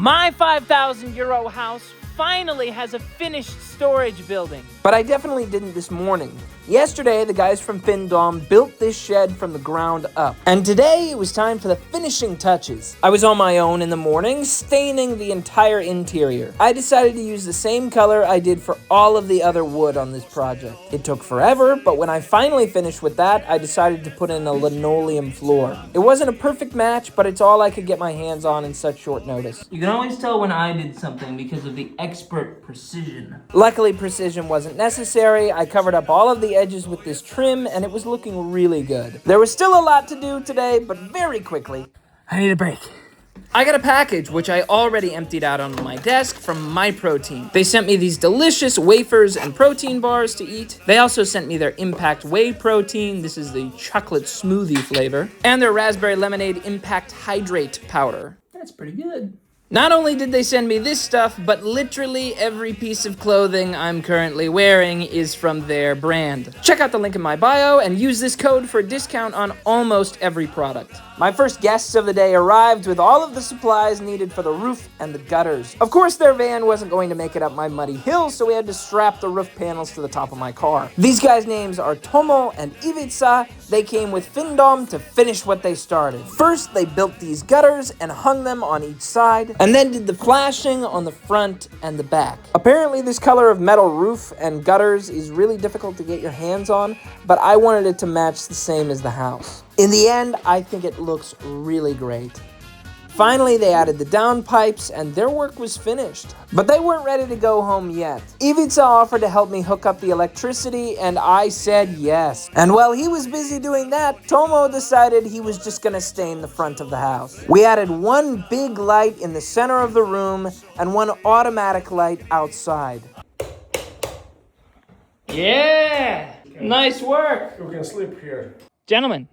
My 5,000 euro house finally has a finished storage building. But I definitely didn't this morning. Yesterday, the guys from Findom built this shed from the ground up. And today, it was time for the finishing touches. I was on my own in the morning, staining the entire interior. I decided to use the same color I did for all of the other wood on this project. It took forever, but when I finally finished with that, I decided to put in a linoleum floor. It wasn't a perfect match, but it's all I could get my hands on in such short notice. You can always tell when I did something because of the expert precision. Luckily, precision wasn't necessary. I covered up all of the edges with this trim, and it was looking really good. There was still a lot to do today, but very quickly, I need a break. I got a package, which I already emptied out onto my desk, from MyProtein. They sent me these delicious wafers and protein bars to eat. They also sent me their Impact Whey Protein. This is the chocolate smoothie flavor. And their Raspberry Lemonade Impact Hydrate powder. That's pretty good. Not only did they send me this stuff, but literally every piece of clothing I'm currently wearing is from their brand. Check out the link in my bio and use this code for a discount on almost every product. My first guests of the day arrived with all of the supplies needed for the roof and the gutters. Of course, their van wasn't going to make it up my muddy hill, so we had to strap the roof panels to the top of my car. These guys' names are Tomo and Ivica. They came with Findom to finish what they started. First, they built these gutters and hung them on each side, and then did the flashing on the front and the back. Apparently, this color of metal roof and gutters is really difficult to get your hands on, but I wanted it to match the same as the house. In the end, I think it looks really great. Finally, they added the downpipes, and their work was finished. But they weren't ready to go home yet. Ivica offered to help me hook up the electricity, and I said yes. And while he was busy doing that, Tomo decided he was just gonna stain the front of the house. We added one big light in the center of the room, and one automatic light outside. Yeah! Nice work! You can sleep here. Gentlemen,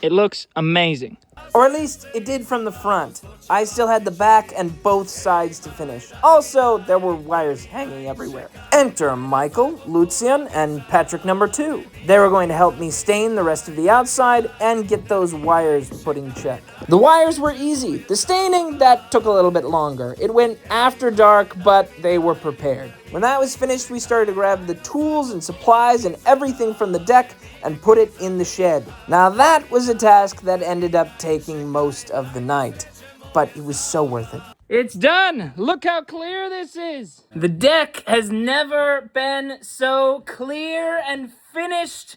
it looks amazing. Or at least it did from the front. I still had the back and both sides to finish. Also, there were wires hanging everywhere. Enter Michael, Lucian, and Patrick number 2. They were going to help me stain the rest of the outside and get those wires put in check. The wires were easy. The staining, that took a little bit longer. It went after dark, but they were prepared. When that was finished, we started to grab the tools and supplies and everything from the deck and put it in the shed. Now that was a task that ended up taking most of the night, but it was so worth it. It's done! Look how clear this is! The deck has never been so clear and finished.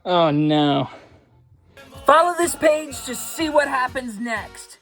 Oh no. Follow this page to see what happens next.